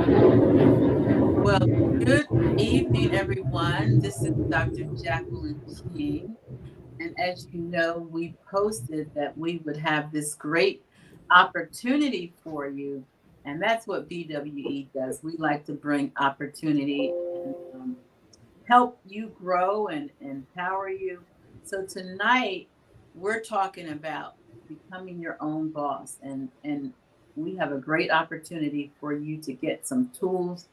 Well, good evening, everyone. This is Dr. Jacqueline King. And as you know, we posted that we would have this great opportunity for you. And that's what BWE does. We like to bring opportunity and help you grow and empower you. So tonight, we're talking about becoming your own boss. And we have a great opportunity for you to get some tools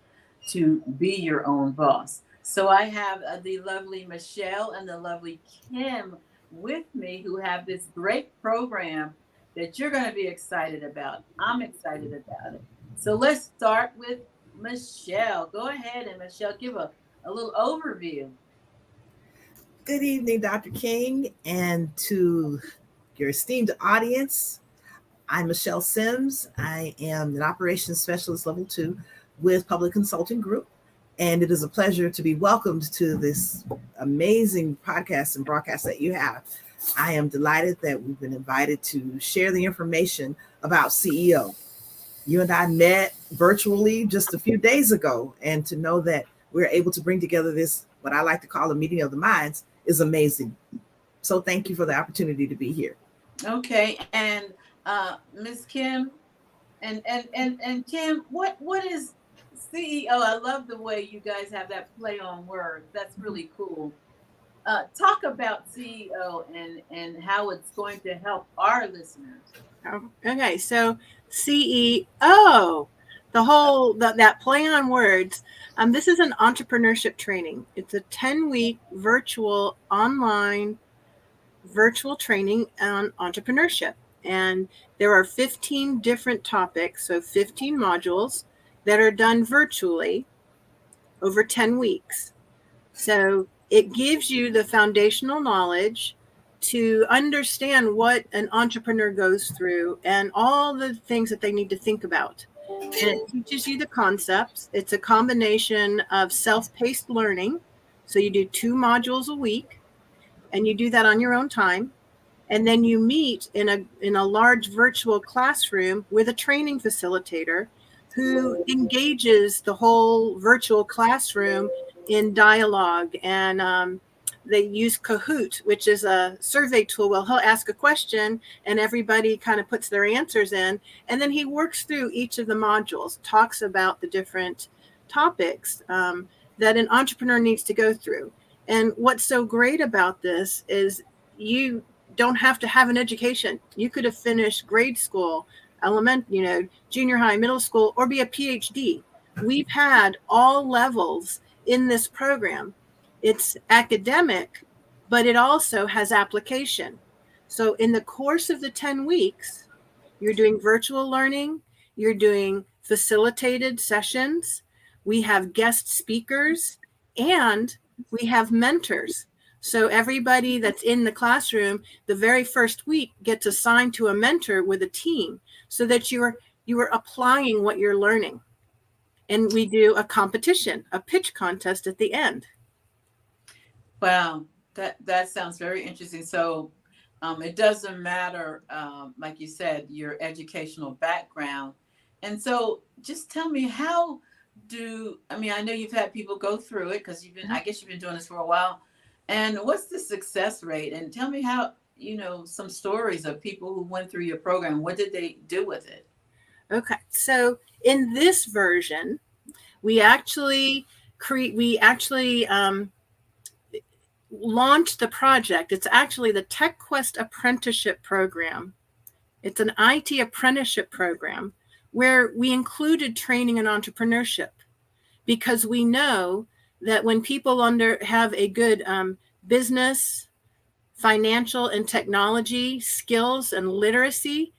to be your own boss. So I have the lovely Michelle and the lovely Kim with me who have this great program that you're going to be excited about. I'm excited about it. So let's start with Michelle. Go ahead and Michelle, give a little overview. Good evening, Dr. King, and to your esteemed audience. I'm Michelle Sims. I am an operations specialist level 2 with Public Consulting Group, and it is a pleasure to be welcomed to this amazing podcast and broadcast that you have. I am delighted that we've been invited to share the information about CEO. You and I met virtually just a few days ago, and to know that we're able to bring together this, what I like to call a meeting of the minds, is amazing. So thank you for the opportunity to be here. Okay, and Miss Kim and Kim, what is CEO? I love the way you guys have that play on words. That's really cool. Talk about CEO and how it's going to help our listeners. Okay, so CEO, that play on words. This is an entrepreneurship training. It's a 10-week online virtual training on entrepreneurship, and there are 15 different topics, so 15 modules that are done virtually over 10 weeks. So it gives you the foundational knowledge to understand what an entrepreneur goes through and all the things that they need to think about. And it teaches you the concepts. It's a combination of self-paced learning. So you do 2 modules a week, and you do that on your own time. And then you meet in a large virtual classroom with a training facilitator who engages the whole virtual classroom in dialogue. And they use Kahoot, which is a survey tool. Well, he'll ask a question and everybody kind of puts their answers in. And then he works through each of the modules, talks about the different topics that an entrepreneur needs to go through. And what's so great about this is you don't have to have an education. You could have finished grade school, junior high, middle school, or be a PhD. We've had all levels in this program. It's academic, but it also has application. So in the course of the 10 weeks, you're doing virtual learning, you're doing facilitated sessions, we have guest speakers, and we have mentors. So everybody that's in the classroom, the very first week gets assigned to a mentor with a team so that you are applying what you're learning. And we do a competition, a pitch contest at the end. Wow, that sounds very interesting. So it doesn't matter, like you said, your educational background. And so just tell me I know you've had people go through it because I guess you've been doing this for a while. And what's the success rate? And tell me how, some stories of people who went through your program. What did they do with it? Okay. So in this version, we actually launched the project. It's actually the TechQuest Apprenticeship Program. It's an IT apprenticeship program where we included training in entrepreneurship, because we know that when people have a good business, financial, and technology skills and literacy,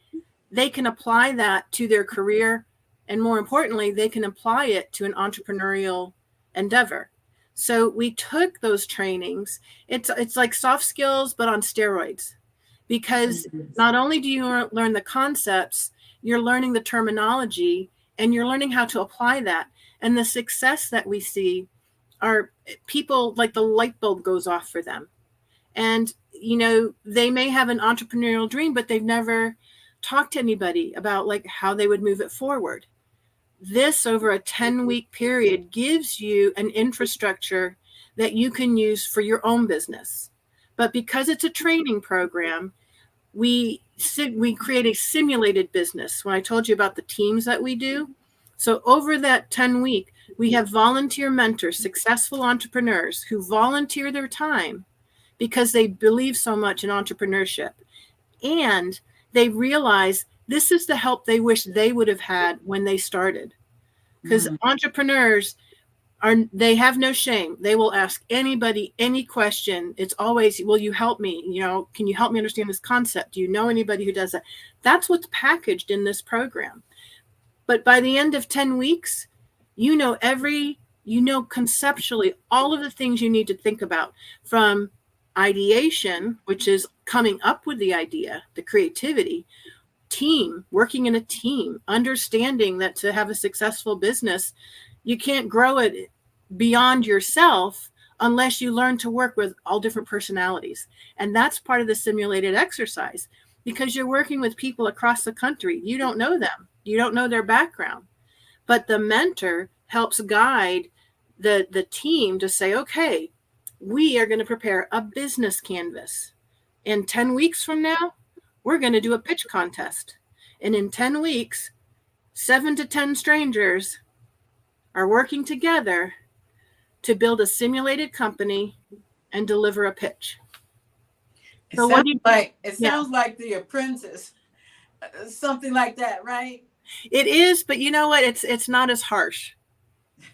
they can apply that to their career. And more importantly, they can apply it to an entrepreneurial endeavor. So we took those trainings. It's like soft skills, but on steroids, because not only do you learn the concepts, you're learning the terminology and you're learning how to apply that. And the success that we see are people, like the light bulb goes off for them. And, they may have an entrepreneurial dream, but they've never talked to anybody about like how they would move it forward. this over a 10-week period gives you an infrastructure that you can use for your own business. But because it's a training program, we create a simulated business. When I told you about the teams that we do, so over that 10-week, we have volunteer mentors, successful entrepreneurs who volunteer their time because they believe so much in entrepreneurship. And they realize this is the help they wish they would have had when they started. Because entrepreneurs they have no shame. They will ask anybody any question. It's always, will you help me? Can you help me understand this concept? Do you know anybody who does that? That's what's packaged in this program. But by the end of 10 weeks, you know conceptually all of the things you need to think about, from ideation, which is coming up with the idea, the creativity, team, working in a team, understanding that to have a successful business, you can't grow it beyond yourself unless you learn to work with all different personalities. And that's part of the simulated exercise, because you're working with people across the country. You don't know them. You don't know their background. But the mentor helps guide the team to say, okay, we are going to prepare a business canvas. In 10 weeks from now, we're going to do a pitch contest. And in 10 weeks, 7 to 10 strangers are working together to build a simulated company and deliver a pitch. It sounds like The Apprentice, something like that, right? It is, but you know what? It's not as harsh.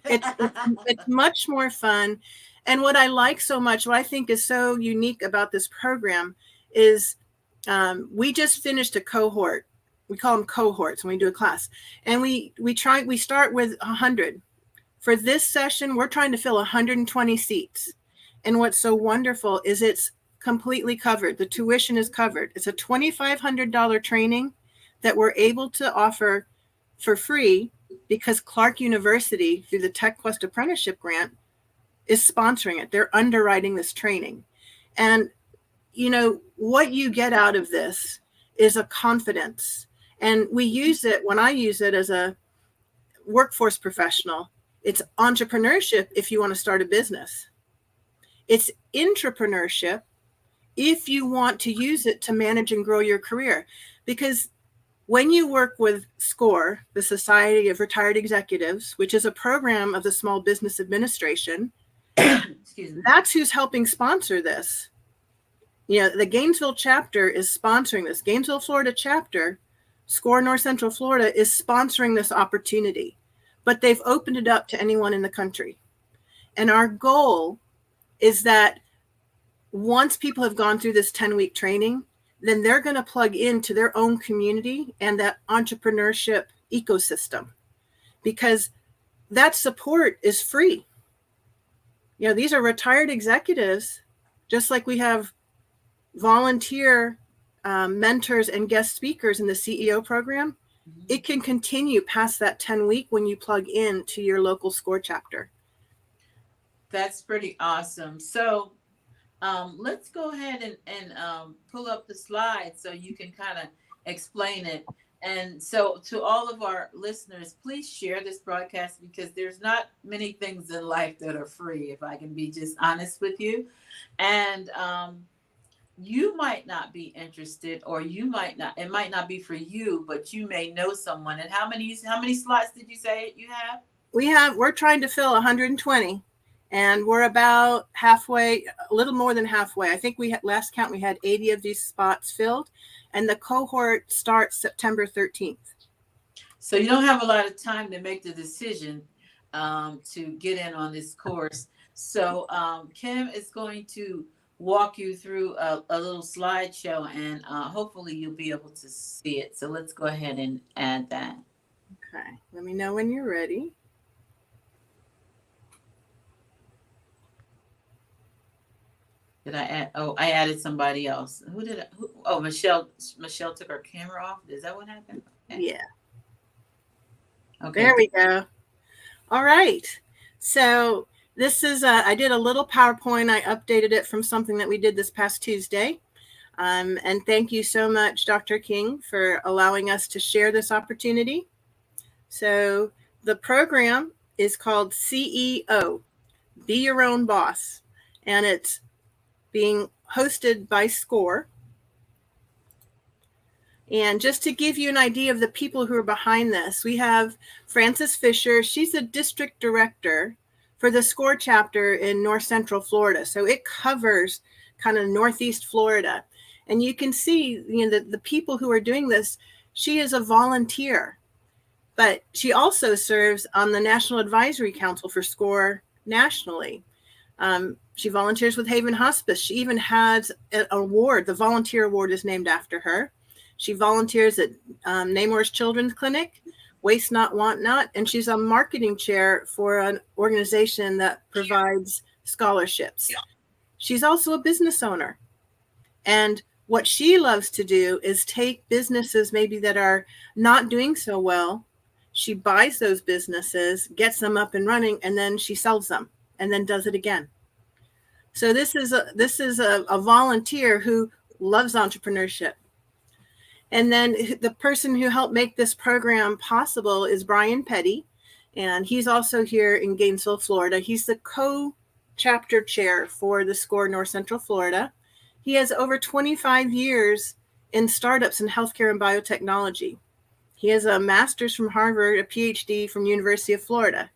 It's much more fun. And what I like so much, what I think is so unique about this program is we just finished a cohort. We call them cohorts when we do a class. And we start with 100. For this session, we're trying to fill 120 seats. And what's so wonderful is it's completely covered. The tuition is covered. It's a $2,500 training that we're able to offer for free because Clark University, through the TechQuest Apprenticeship Grant, is sponsoring it. They're underwriting this training. And, what you get out of this is a confidence. And when I use it as a workforce professional, it's entrepreneurship if you want to start a business. It's intrapreneurship if you want to use it to manage and grow your career. Because when you work with SCORE, the Society of Retired Executives, which is a program of the Small Business Administration, that's who's helping sponsor this. The Gainesville chapter is sponsoring this. Gainesville, Florida chapter, SCORE North Central Florida, is sponsoring this opportunity. But they've opened it up to anyone in the country. And our goal is that once people have gone through this 10-week training, then they're going to plug into their own community and that entrepreneurship ecosystem, because that support is free. These are retired executives, just like we have volunteer mentors and guest speakers in the CEO program. It can continue past that 10-week when you plug in to your local SCORE chapter. That's pretty awesome. So let's go ahead and pull up the slides so you can kind of explain it. And so to all of our listeners, please share this broadcast, because there's not many things in life that are free, if I can be just honest with you. And you might not be interested, or it might not be for you, but you may know someone. And how many slots did you say you have? We're trying to fill 120, and we're about halfway, a little more than halfway. I think last count, we had 80 of these spots filled, and the cohort starts September 13th. So you don't have a lot of time to make the decision to get in on this course. So Kim is going to walk you through a little slideshow, and hopefully you'll be able to see it. So let's go ahead and add that. Okay, let me know when you're ready. Did I add? Oh, I added somebody else. Who did I? Oh, Michelle took her camera off. Is that what happened? Okay. Yeah. Okay. There we go. All right. So this is, I did a little PowerPoint. I updated it from something that we did this past Tuesday. And thank you so much, Dr. King, for allowing us to share this opportunity. So the program is called CEO, Be Your Own Boss, and it's being hosted by SCORE. And just to give you an idea of the people who are behind this, we have Frances Fisher. She's the district director for the SCORE chapter in North Central Florida. So it covers kind of Northeast Florida. And you can see, the people who are doing this, she is a volunteer, but she also serves on the National Advisory Council for SCORE nationally. She volunteers with Haven Hospice. She even has an award. The volunteer award is named after her. She volunteers at Namor's Children's Clinic, Waste Not, Want Not, and she's a marketing chair for an organization that provides scholarships. She's also a business owner. And what she loves to do is take businesses maybe that are not doing so well. She buys those businesses, gets them up and running, and then she sells them and then does it again. So this is a volunteer who loves entrepreneurship. And then the person who helped make this program possible is Brian Petty, and he's also here in Gainesville, Florida. He's the co-chapter chair for the SCORE North Central Florida. He has over 25 years in startups in healthcare and biotechnology. He has a master's from Harvard, a PhD from University of Florida.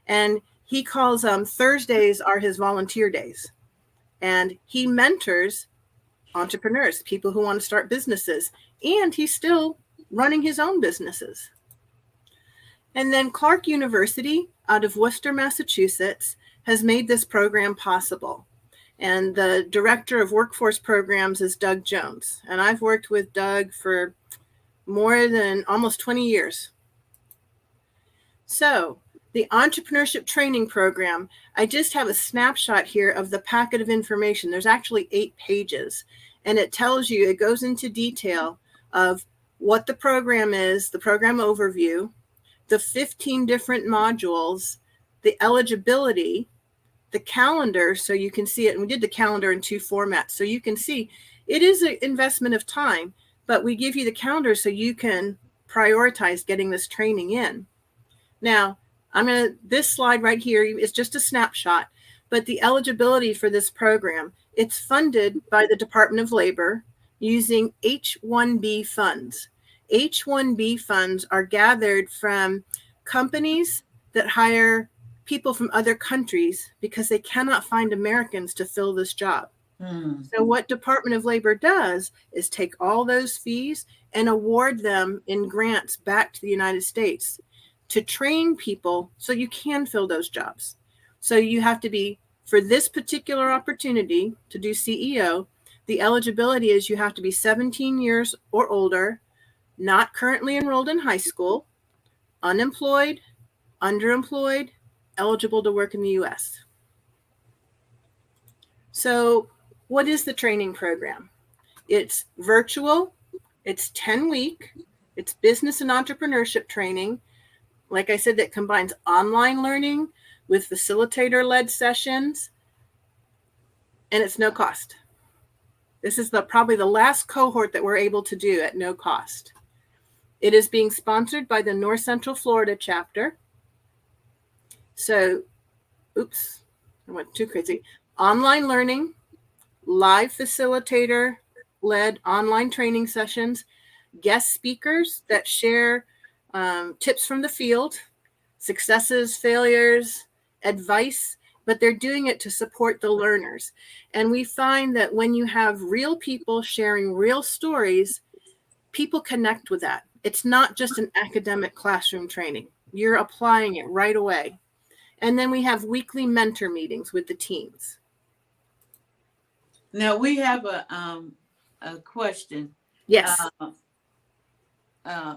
And he calls Thursdays are his volunteer days. And he mentors entrepreneurs, people who want to start businesses. And he's still running his own businesses. And then Clark University out of Worcester, Massachusetts, has made this program possible. And the director of workforce programs is Doug Jones. And I've worked with Doug for more than almost 20 years. So the entrepreneurship training program, I just have a snapshot here of the packet of information. There's actually 8 pages. And it tells you, it goes into detail of what the program is, the program overview, the 15 different modules, the eligibility, the calendar, so you can see it. And we did the calendar in 2 formats. So you can see it is an investment of time, but we give you the calendar so you can prioritize getting this training in. Now, this slide right here is just a snapshot, but the eligibility for this program, it's funded by the Department of Labor using H-1B funds. H-1B funds are gathered from companies that hire people from other countries because they cannot find Americans to fill this job. So what Department of Labor does is take all those fees and award them in grants back to the United States to train people so you can fill those jobs. So you have to be, for this particular opportunity to do CEO, the eligibility is you have to be 17 years or older, not currently enrolled in high school, unemployed, underemployed, eligible to work in the U.S. So what is the training program? It's virtual, it's 10-week, it's business and entrepreneurship training. Like I said, that combines online learning with facilitator-led sessions, and it's no cost. This is probably the last cohort that we're able to do at no cost. It is being sponsored by the North Central Florida chapter. So, oops, I went too crazy. Online learning, live facilitator-led online training sessions, guest speakers that share tips from the field, successes, failures, advice, but they're doing it to support the learners. And we find that when you have real people sharing real stories, people connect with that. It's not just an academic classroom training. You're applying it right away. And then we have weekly mentor meetings with the teams. Now we have a question. Yes.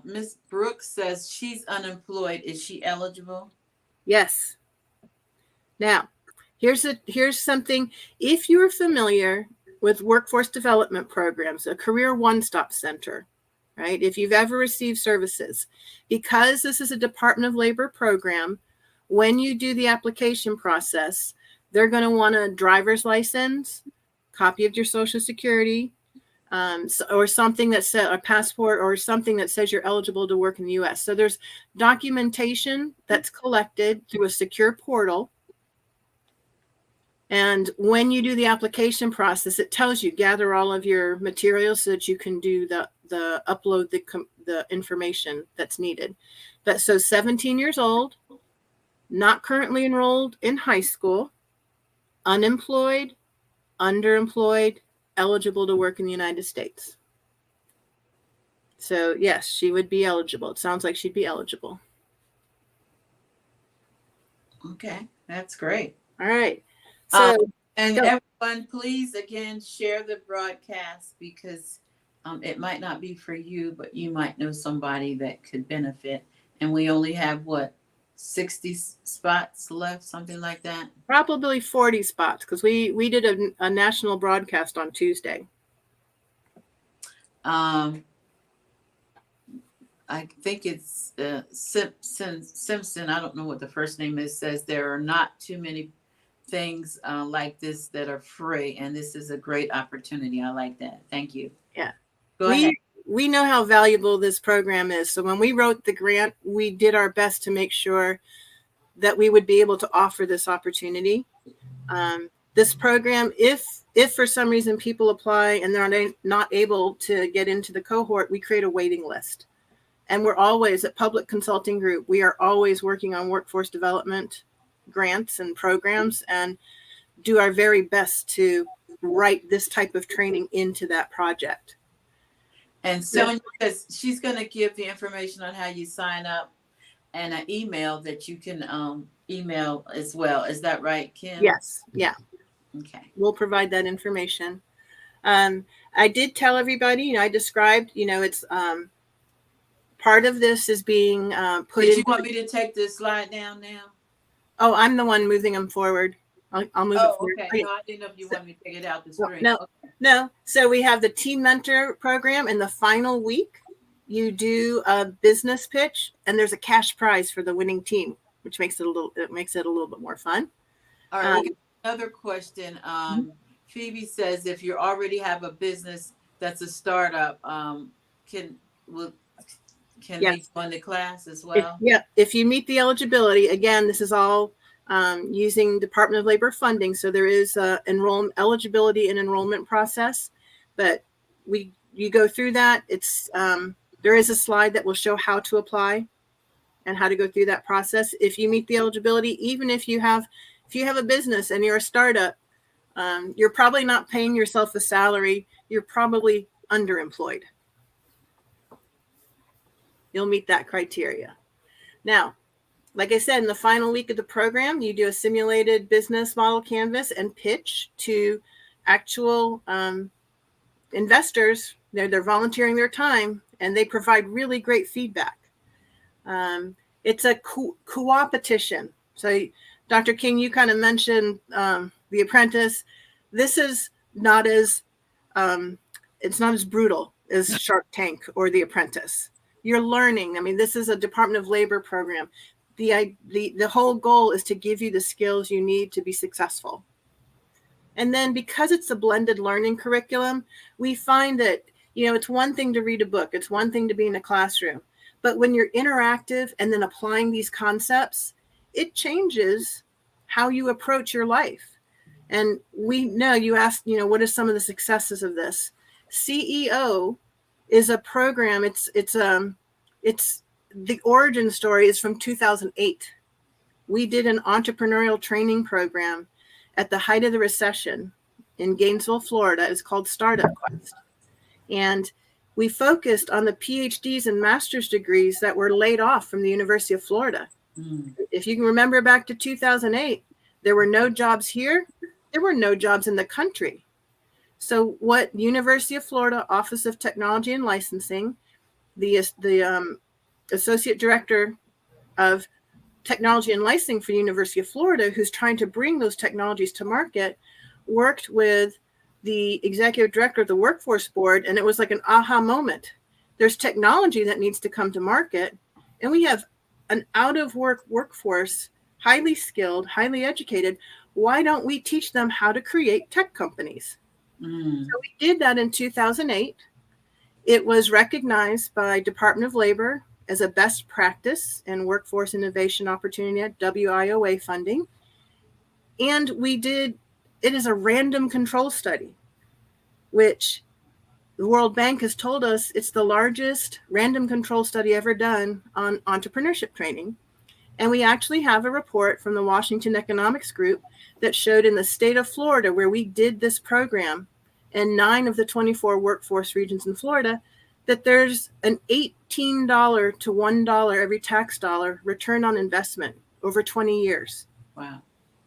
Miss Brooks says she's unemployed. Is she eligible? Yes. Now, here's something. If you're familiar with workforce development programs, a career one-stop center, right? If you've ever received services, because this is a Department of Labor program, when you do the application process, they're going to want a driver's license, copy of your Social Security, or something that says a passport or something that says you're eligible to work in the U.S. So there's documentation that's collected through a secure portal. And when you do the application process, it tells you gather all of your materials so that you can do the upload the information that's needed. But so 17 years old, not currently enrolled in high school, unemployed, underemployed, eligible to work in the United States. So yes, she would be eligible. It sounds like she'd be eligible. Okay, that's great. All right. So and everyone, please again share the broadcast, because it might not be for you, but you might know somebody that could benefit. And we only have 60 spots left, something like that. Probably 40 spots, because we did a national broadcast on Tuesday. I think it's Simpson. I don't know what the first name is. Says there are not too many things like this that are free, and this is a great opportunity. I like that. Thank you. Yeah. Go ahead. We know how valuable this program is. So when we wrote the grant, we did our best to make sure that we would be able to offer this opportunity. This program, if for some reason people apply and they're not able to get into the cohort, we create a waiting list. And we're always at Public Consulting Group. We are always working on workforce development grants and programs, and do our very best to write this type of training into that project. And Sonia says she's going to give the information on how you sign up and an email that you can email as well. Is that right, Kim? Yes. Yeah. Okay. We'll provide that information. I did tell everybody, I described, it's part of this is being put in. Did you want me to take this slide down now? Oh, I'm the one moving them forward. I'll move it forward. Okay. No, I didn't know if you wanted me to take it out the screen. No, okay. No. So we have the Team Mentor program. In the final week, you do a business pitch, and there's a cash prize for the winning team, which makes it a little bit more fun. All right. Another question. Phoebe says, if you already have a business that's a startup, can they fund the class as well? If you meet the eligibility, again, this is all using Department of Labor funding. So there is eligibility and enrollment process, but you go through that. It's there is a slide that will show how to apply and how to go through that process. If you meet the eligibility, even if you have a business and you're a startup, you're probably not paying yourself a salary. You're probably underemployed. You'll meet that criteria. Now, like I said, in the final week of the program, you do a simulated business model canvas and pitch to actual investors. They're volunteering their time, and they provide really great feedback. It's a co-opetition. So, Dr. King, you kind of mentioned The Apprentice. This is not as it's not as brutal as Shark Tank or The Apprentice. You're learning. I mean, this is a Department of Labor program. The whole goal is to give you the skills you need to be successful. And then because it's a blended learning curriculum, we find that, it's one thing to read a book. It's one thing to be in a classroom. But when you're interactive and then applying these concepts, it changes how you approach your life. And we know you asked, what are some of the successes of this? CEO is a program. It's the origin story is from 2008. We did an entrepreneurial training program at the height of the recession in Gainesville, Florida. It's called Startup Quest. And we focused on the PhDs and master's degrees that were laid off from the University of Florida. If you can remember back to 2008, there were no jobs here. There were no jobs in the country. So what University of Florida Office of Technology and Licensing, the Associate Director of Technology and Licensing for University of Florida, who's trying to bring those technologies to market, worked with the Executive Director of the Workforce Board, and it was like an aha moment. There's technology that needs to come to market, and we have an out-of-work workforce, highly skilled, highly educated. Why don't we teach them how to create tech companies? Mm. So we did that in 2008. It was recognized by Department of Labor as a best practice in workforce innovation opportunity at WIOA funding. And it is a random control study, which the World Bank has told us it's the largest random control study ever done on entrepreneurship training. And we actually have a report from the Washington Economics Group that showed in the state of Florida, where we did this program, in 9 of the 24 workforce regions in Florida, that there's an $18 to $1 every tax dollar return on investment over 20 years. Wow.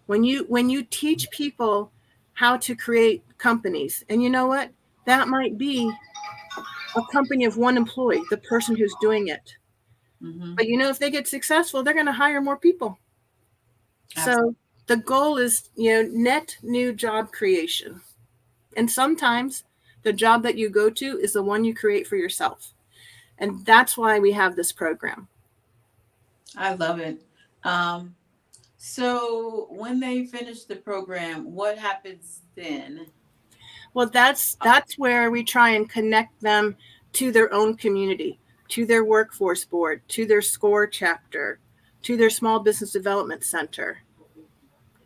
When you teach people how to create companies, and you know what? That might be a company of one employee, the person who's doing it. Mm-hmm. But if they get successful, they're going to hire more people. So the goal is, net new job creation. And sometimes the job that you go to is the one you create for yourself. And that's why we have this program. I love it. So when they finish the program, what happens then? Well, that's where we try and connect them to their own community, to their workforce board, to their SCORE chapter, to their small business development center.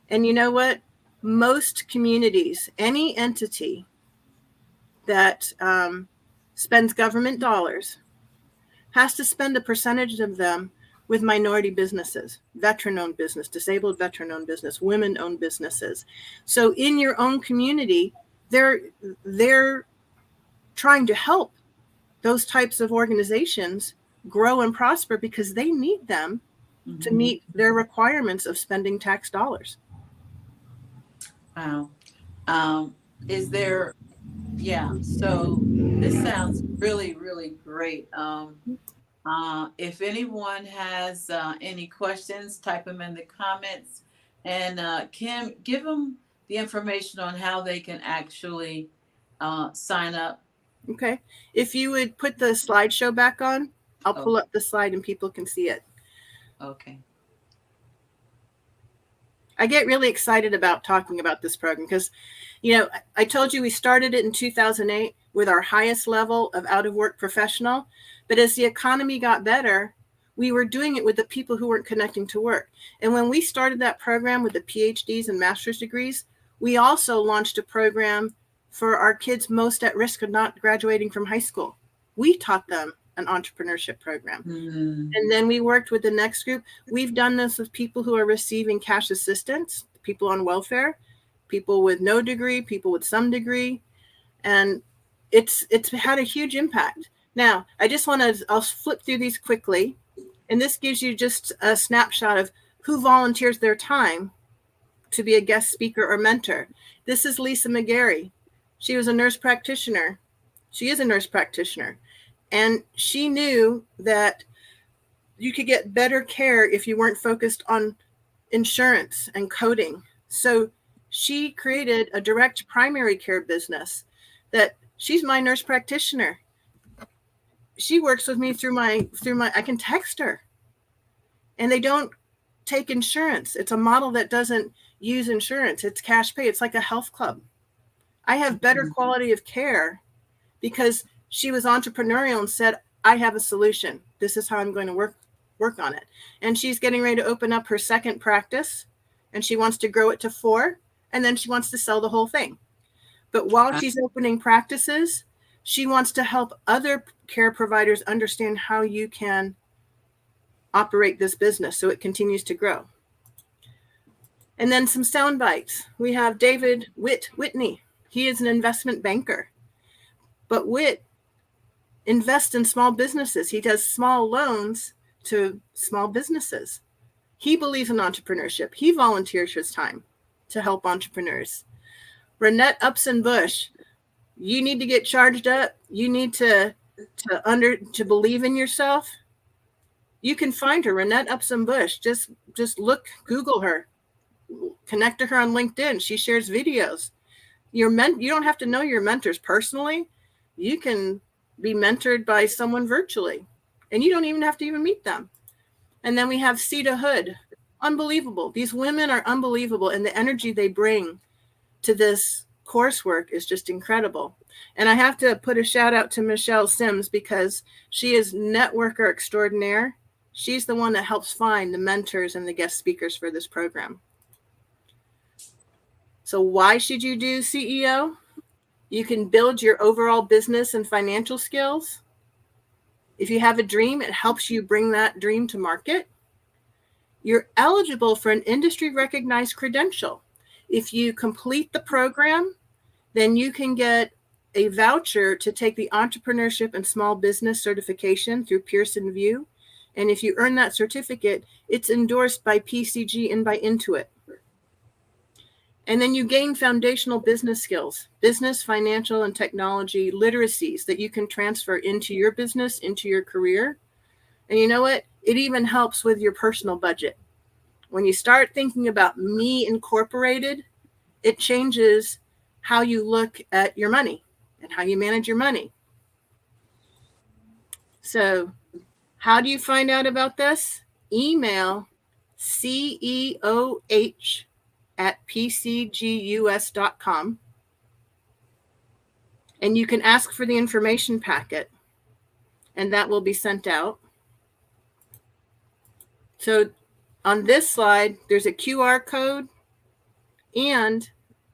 And you know what? Most communities, any entity that spends government dollars has to spend a percentage of them with minority businesses, veteran-owned business, disabled veteran-owned business, women-owned businesses. So in your own community, they're trying to help those types of organizations grow and prosper because they need them to meet their requirements of spending tax dollars. Wow. Is there, yeah, so this sounds really, really great. If anyone has any questions, type them in the comments. And Kim, give them the information on how they can actually sign up. Okay. If you would put the slideshow back on, I'll Oh. pull up the slide and people can see it. Okay. I get really excited about talking about this program because, I told you we started it in 2008 with our highest level of out-of-work professional. But as the economy got better, we were doing it with the people who weren't connecting to work. And when we started that program with the PhDs and master's degrees, we also launched a program for our kids most at risk of not graduating from high school. We taught them an entrepreneurship program. Mm-hmm. And then we worked with the next group. We've done this with people who are receiving cash assistance, people on welfare, people with no degree, people with some degree. And it's had a huge impact. Now, I'll flip through these quickly. And this gives you just a snapshot of who volunteers their time to be a guest speaker or mentor. This is Lisa McGarry. She was a nurse practitioner. She is a nurse practitioner. And she knew that you could get better care if you weren't focused on insurance and coding. So she created a direct primary care business that she's my nurse practitioner. She works with me through my, I can text her. And they don't take insurance. It's a model that doesn't use insurance. It's cash pay. It's like a health club. I have better quality of care because she was entrepreneurial and said, I have a solution. This is how I'm going to work on it. And she's getting ready to open up her second practice, and she wants to grow it to 4, and then she wants to sell the whole thing. But while she's opening practices, she wants to help other care providers understand how you can operate this business so it continues to grow. And then some sound bites. We have David Whitney. He is an investment banker. But Whit invests in small businesses. He does small loans to small businesses. He believes in entrepreneurship. He volunteers his time to help entrepreneurs. Renette Upson Bush, you need to get charged up. You need to believe in yourself. You can find her, Renette Upson Bush. Just Google her, connect to her on LinkedIn. She shares videos. You don't have to know your mentors personally. You can be mentored by someone virtually, and you don't even have to even meet them. And then we have Sita Hood. Unbelievable. These women are unbelievable, and the energy they bring to this coursework is just incredible. And I have to put a shout out to Michelle Sims because she is networker extraordinaire. She's the one that helps find the mentors and the guest speakers for this program. So why should you do CEO? You can build your overall business and financial skills. If you have a dream, it helps you bring that dream to market. You're eligible for an industry recognized credential. If you complete the program, then you can get a voucher to take the entrepreneurship and small business certification through Pearson VUE. And if you earn that certificate, it's endorsed by PCG and by Intuit. And then you gain foundational business skills, business, financial, and technology literacies that you can transfer into your business, into your career. And you know what? It even helps with your personal budget. When you start thinking about me incorporated, it changes how you look at your money and how you manage your money. So how do you find out about this? Email ceoh@pcgus.com. And you can ask for the information packet, and that will be sent out. So on this slide, there's a QR code, and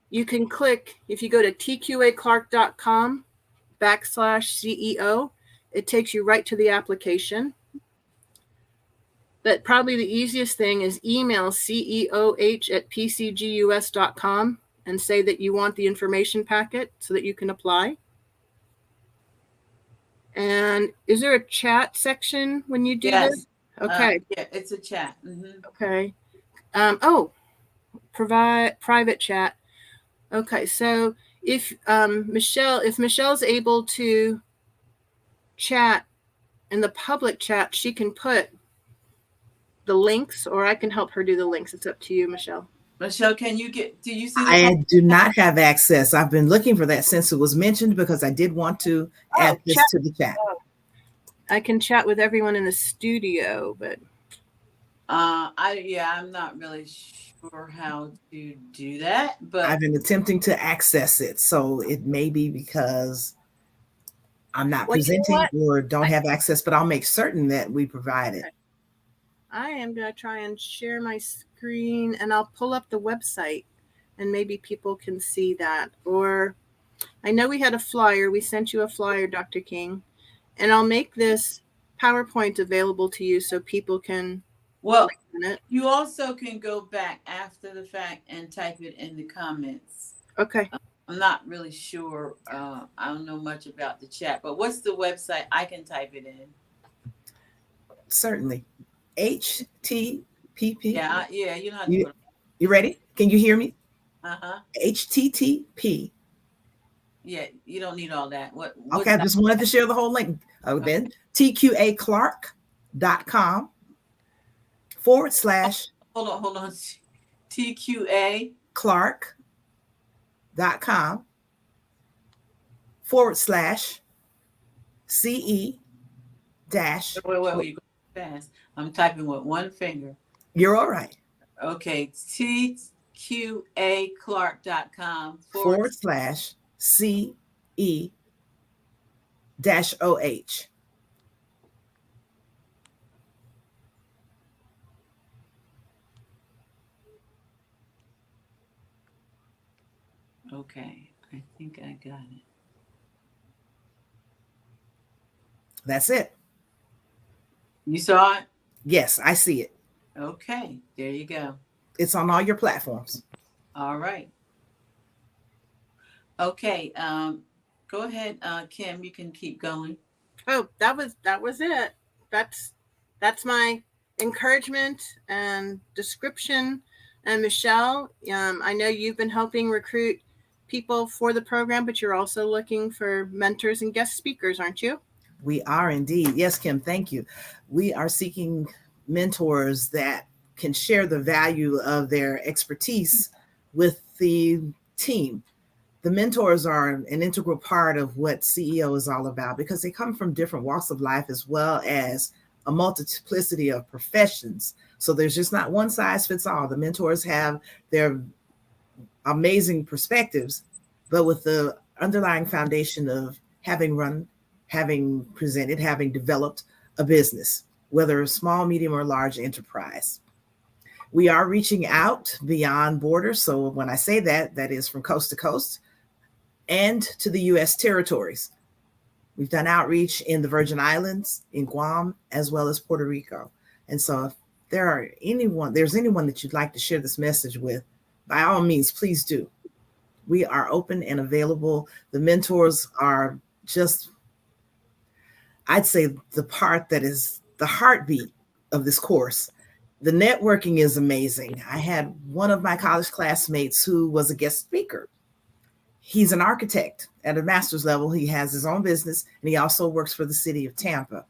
you can click, if you go to tqaclark.com/CEO, it takes you right to the application. But probably the easiest thing is email ceoh@pcgus.com and say that you want the information packet so that you can apply. And is there a chat section when you do this? Okay. Yeah, it's a chat. Mm-hmm. Okay. Provide private chat. Okay. So if Michelle's able to chat in the public chat, she can put the links, or I can help her do the links. It's up to you, Michelle. Michelle, do you see the I do not have access. I've been looking for that since it was mentioned because I did want to add this to the chat. I can chat with everyone in the studio, but I'm not really sure how to do that, but I've been attempting to access it. So it may be because I'm not presenting or don't have access, but I'll make certain that we provide it. I am going to try and share my screen, and I'll pull up the website and maybe people can see that. Or I know we had a flyer. We sent you a flyer, Dr. King, and I'll make this PowerPoint available to you so people can. Well, you also can go back after the fact and type it in the comments. Okay. I'm not really sure. I don't know much about the chat, but what's the website? I can type it in. Certainly. HTTP. Yeah. You know how to you ready? Can you hear me? HTTP. Yeah, you don't need all that. What okay, I just wanted to share the whole link. Then tqaclark.com/ Hold on. TQA Clark.com/ CE dash. Wait, you go fast. I'm typing with one finger. You're all right. Okay, tqaclark.com/ CE dash OH. Okay, I think I got it. That's it. You saw it? Yes, I see it. Okay, there you go. It's on all your platforms. All right. Okay, go ahead, Kim. You can keep going. Oh, that was it. That's my encouragement and description. And Michelle, I know you've been helping recruit people for the program, but you're also looking for mentors and guest speakers, aren't you? We are indeed. Yes, Kim, thank you. We are seeking mentors that can share the value of their expertise with the team. The mentors are an integral part of what CEO is all about because they come from different walks of life as well as a multiplicity of professions. So there's just not one size fits all. The mentors have their amazing perspectives, but with the underlying foundation of having run, having presented, having developed a business, whether small, medium, or large enterprise. We are reaching out beyond borders. So when I say that, that is from coast to coast and to the U.S. territories. We've done outreach in the Virgin Islands, in Guam, as well as Puerto Rico. And so if there's anyone that you'd like to share this message with, by all means, please do. We are open and available. The mentors are just, I'd say, the part that is the heartbeat of this course. The networking is amazing. I had one of my college classmates who was a guest speaker. He's an architect at a master's level. He has his own business, and he also works for the city of Tampa.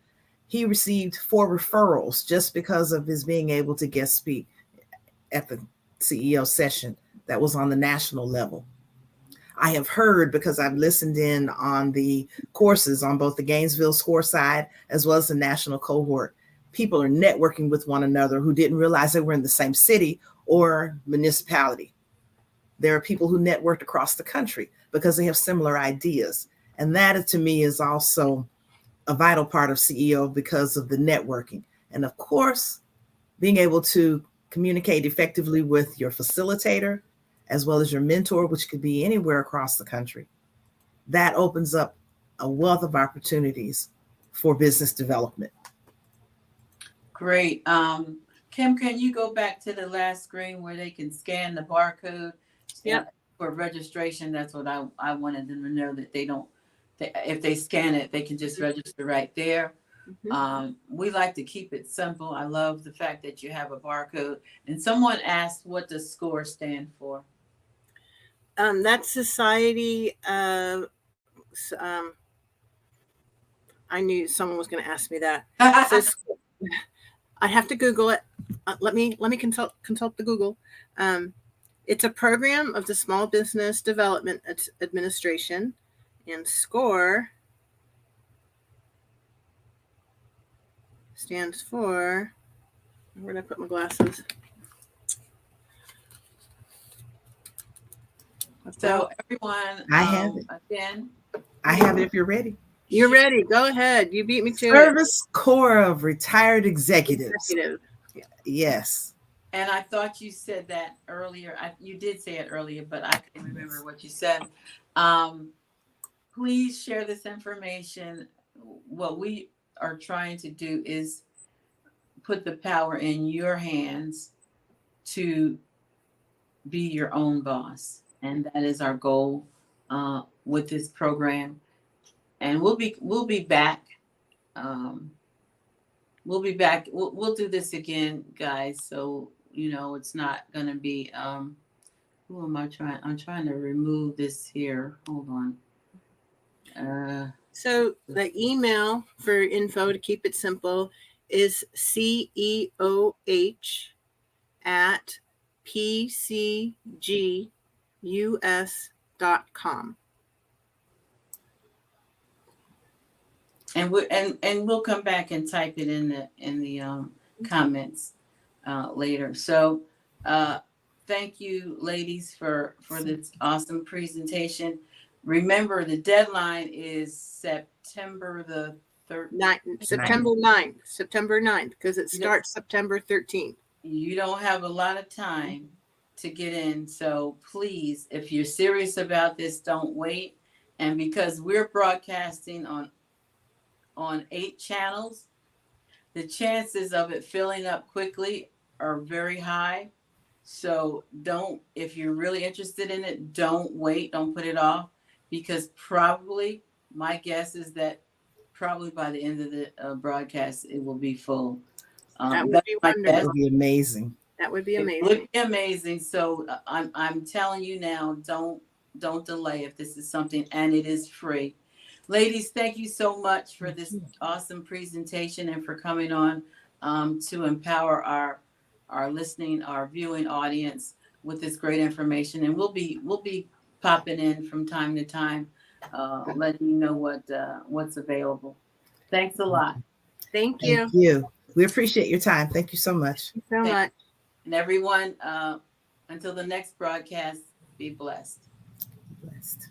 He received 4 referrals just because of his being able to guest speak at the CEO session that was on the national level. I have heard, because I've listened in on the courses on both the Gainesville score side as well as the national cohort, people are networking with one another who didn't realize they were in the same city or municipality. There are people who networked across the country because they have similar ideas. And that, to me, is also a vital part of CEO because of the networking. And of course, being able to communicate effectively with your facilitator as well as your mentor, which could be anywhere across the country. That opens up a wealth of opportunities for business development. Great. Kim, can you go back to the last screen where they can scan the barcode? Yep. For registration, that's what I wanted them to know, that if they scan it, they can just register right there. Mhm. We like to keep it simple. I love the fact that you have a barcode. And someone asked, what does SCORE stand for? That's Society of. I knew someone was going to ask me that. So I have to Google it. Let me consult the Google. It's a program of the Small Business Development Administration, and SCORE stands for. Where did I put my glasses? So everyone, I have it. Again, I have it if you're ready. You're ready. Go ahead. You beat me to Service Corps of Retired Executives. Executive. Yes. And I thought you said that earlier. You did say it earlier, but I can't remember what you said. Please share this information. What we are trying to do is put the power in your hands to be your own boss. And that is our goal with this program. And we'll be back. We'll be back. We'll do this again, guys. So, it's not going to be, who am I trying? I'm trying to remove this here. Hold on. So the email for info, to keep it simple, is ceoh@pcgus.com. And we'll come back and type it in the comments later. So thank you, ladies, for this awesome presentation. Remember, the deadline is September the 13th. September 9th, because it starts September 13th. You don't have a lot of time to get in. So please, if you're serious about this, don't wait. And because we're broadcasting on 8 channels, the chances of it filling up quickly are very high. So if you're really interested in it, don't wait, don't put it off, because probably my guess is that probably by the end of the broadcast, it will be full. That would be wonderful. That would be amazing. That would be amazing. It would be amazing. So I'm telling you now, don't delay if this is something, and it is free. Ladies, thank you so much for this awesome presentation and for coming on to empower our listening, our viewing audience with this great information. And we'll be popping in from time to time, letting you know what's available. Thanks a lot. Thank you. Thank you. We appreciate your time. Thank you so much. Thank you so much. And everyone, until the next broadcast, be blessed. blessed.